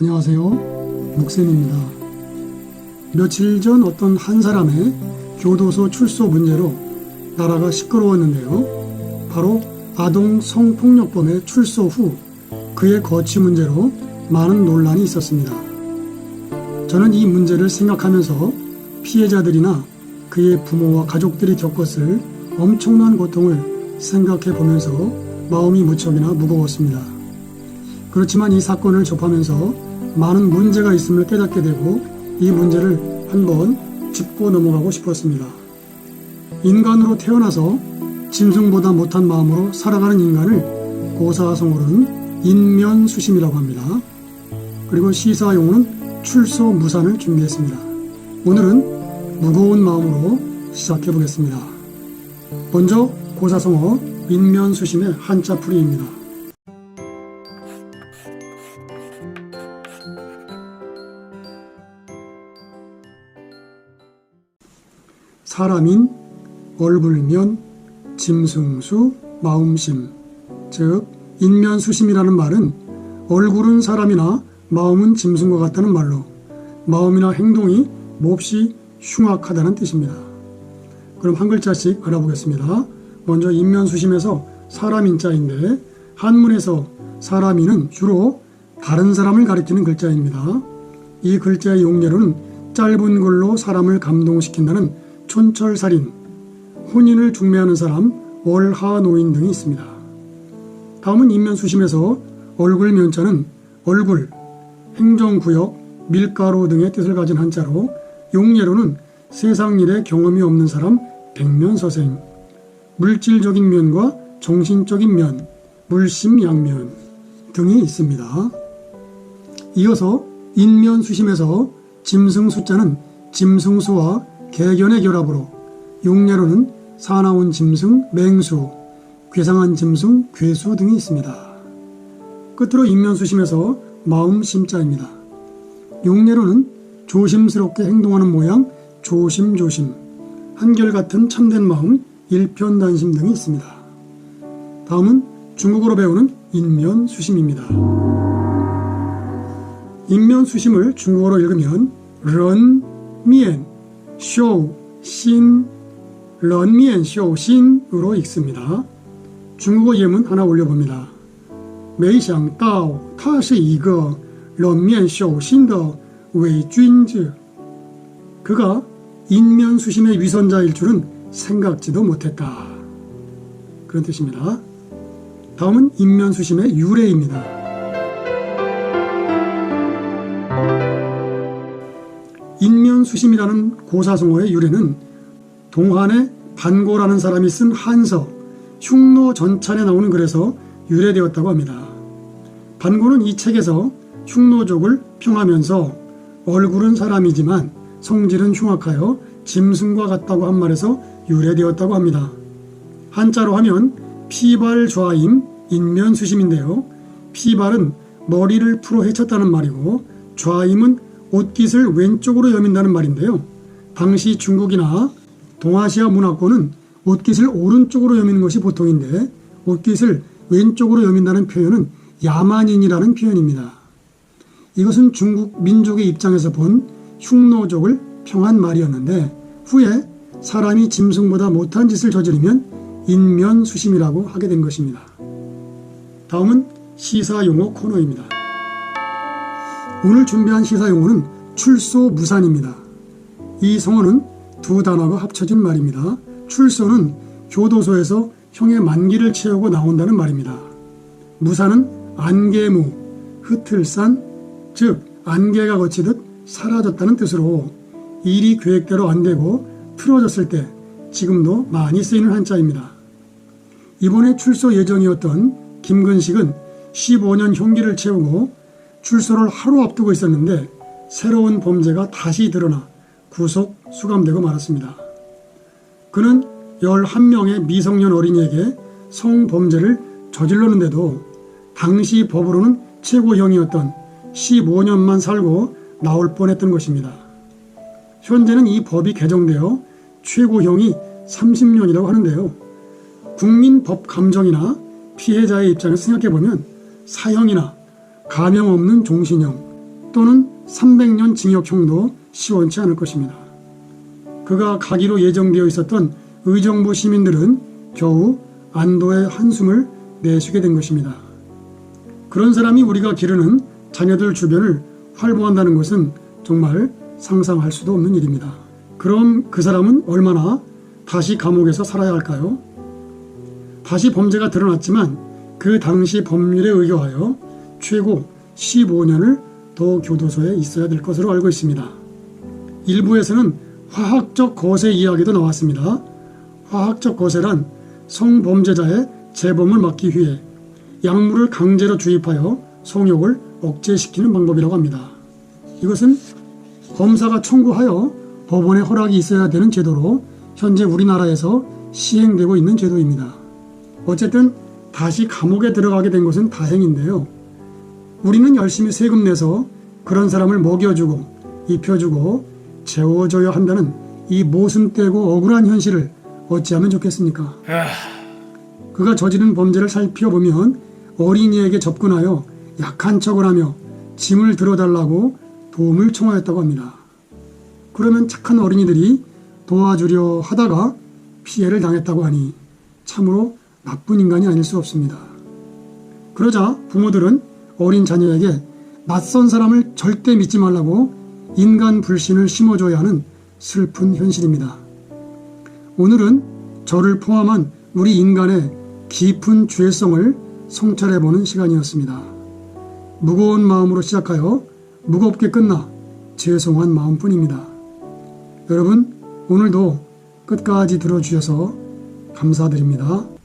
안녕하세요. 목쌤입니다. 며칠 전 어떤 한 사람의 교도소 출소 문제로 나라가 시끄러웠는데요. 바로 아동 성폭력범의 출소 후 그의 거취 문제로 많은 논란이 있었습니다. 저는 이 문제를 생각하면서 피해자들이나 그의 부모와 가족들이 겪었을 엄청난 고통을 생각해 보면서 마음이 무척이나 무거웠습니다. 그렇지만 이 사건을 접하면서 많은 문제가 있음을 깨닫게 되고 이 문제를 한번 짚고 넘어가고 싶었습니다. 인간으로 태어나서 짐승보다 못한 마음으로 살아가는 인간을 고사성어로는 인면수심이라고 합니다. 그리고 시사용어는 출소무산을 준비했습니다. 오늘은 무거운 마음으로 시작해 보겠습니다. 먼저 고사성어 인면수심의 한자풀이입니다. 사람인 얼굴면 짐승수 마음심, 즉 인면수심이라는 말은 얼굴은 사람이나 마음은 짐승과 같다는 말로 마음이나 행동이 몹시 흉악하다는 뜻입니다. 그럼 한 글자씩 알아보겠습니다. 먼저 인면수심에서 사람인자인데 한문에서 사람인은 주로 다른 사람을 가리키는 글자입니다. 이 글자의 용례로는 짧은 글로 사람을 감동시킨다는 촌철살인, 혼인을 중매하는 사람, 월하노인 등이 있습니다. 다음은 인면수심에서 얼굴 면자는 얼굴, 행정구역, 밀가루 등의 뜻을 가진 한자로 용례로는 세상 일에 경험이 없는 사람, 백면서생, 물질적인 면과 정신적인 면, 물심양면 등이 있습니다. 이어서 인면수심에서 짐승 숫자는 짐승수와 개견의 결합으로 용례로는 사나운 짐승, 맹수, 괴상한 짐승, 괴수 등이 있습니다. 끝으로 인면수심에서 마음심자입니다. 용례로는 조심스럽게 행동하는 모양, 조심조심, 한결같은 참된 마음, 일편단심 등이 있습니다. 다음은 중국어로 배우는 인면수심입니다. 인면수심을 중국어로 읽으면 런미엔 쇼, 신, 런미엔 쇼, 신으로 읽습니다. 중국어 예문 하나 올려봅니다. 没想到他是一个人面兽心的伪君子. 그가 인면수심의 위선자일 줄은 생각지도 못했다. 그런 뜻입니다. 다음은 인면수심의 유래입니다. 인면수심이라는 고사성어의 유래는 동한의 반고라는 사람이 쓴 한서 흉노전찬에 나오는 글에서 유래되었다고 합니다. 반고는 이 책에서 흉노족을 평하면서 얼굴은 사람이지만 성질은 흉악하여 짐승과 같다고 한 말에서 유래되었다고 합니다. 한자로 하면 피발좌임 인면수심인데요. 피발은 머리를 풀어 헤쳤다는 말이고 좌임은 옷깃을 왼쪽으로 여민다는 말인데요. 당시 중국이나 동아시아 문화권은 옷깃을 오른쪽으로 여미는 것이 보통인데 옷깃을 왼쪽으로 여민다는 표현은 야만인이라는 표현입니다. 이것은 중국 민족의 입장에서 본 흉노족을 평한 말이었는데 후에 사람이 짐승보다 못한 짓을 저지르면 인면수심이라고 하게 된 것입니다. 다음은 시사용어 코너입니다. 오늘 준비한 시사용어는 출소무산입니다. 이 성어는 두 단어가 합쳐진 말입니다. 출소는 교도소에서 형의 만기를 채우고 나온다는 말입니다. 무산은 안개무, 흩을산, 즉 안개가 거치듯 사라졌다는 뜻으로 일이 계획대로 안 되고 틀어졌을 때 지금도 많이 쓰이는 한자입니다. 이번에 출소 예정이었던 김근식은 15년 형기를 채우고 출소를 하루 앞두고 있었는데 새로운 범죄가 다시 드러나 구속 수감되고 말았습니다. 그는 11명의 미성년 어린이에게 성범죄를 저질렀는데도 당시 법으로는 최고형이었던 15년만 살고 나올 뻔했던 것입니다. 현재는 이 법이 개정되어 최고형이 30년이라고 하는데요. 국민 법 감정이나 피해자의 입장에서 생각해보면 사형이나 감형 없는 종신형, 또는 300년 징역형도 시원치 않을 것입니다. 그가 가기로 예정되어 있었던 의정부 시민들은 겨우 안도의 한숨을 내쉬게 된 것입니다. 그런 사람이 우리가 기르는 자녀들 주변을 활보한다는 것은 정말 상상할 수도 없는 일입니다. 그럼 그 사람은 얼마나 다시 감옥에서 살아야 할까요? 다시 범죄가 드러났지만 그 당시 법률에 의거하여 최고 15년을 더 교도소에 있어야 될 것으로 알고 있습니다. 일부에서는 화학적 거세 이야기도 나왔습니다. 화학적 거세란 성범죄자의 재범을 막기 위해 약물을 강제로 주입하여 성욕을 억제시키는 방법이라고 합니다. 이것은 검사가 청구하여 법원의 허락이 있어야 되는 제도로 현재 우리나라에서 시행되고 있는 제도입니다. 어쨌든 다시 감옥에 들어가게 된 것은 다행인데요. 우리는 열심히 세금 내서 그런 사람을 먹여주고 입혀주고 재워줘야 한다는 이 모순되고 억울한 현실을 어찌하면 좋겠습니까? 그가 저지른 범죄를 살펴보면 어린이에게 접근하여 약한 척을 하며 짐을 들어달라고 도움을 청하였다고 합니다. 그러면 착한 어린이들이 도와주려 하다가 피해를 당했다고 하니 참으로 나쁜 인간이 아닐 수 없습니다. 그러자 부모들은 어린 자녀에게 낯선 사람을 절대 믿지 말라고 인간 불신을 심어줘야 하는 슬픈 현실입니다. 오늘은 저를 포함한 우리 인간의 깊은 죄성을 성찰해보는 시간이었습니다. 무거운 마음으로 시작하여 무겁게 끝나 죄송한 마음뿐입니다. 여러분, 오늘도 끝까지 들어주셔서 감사드립니다.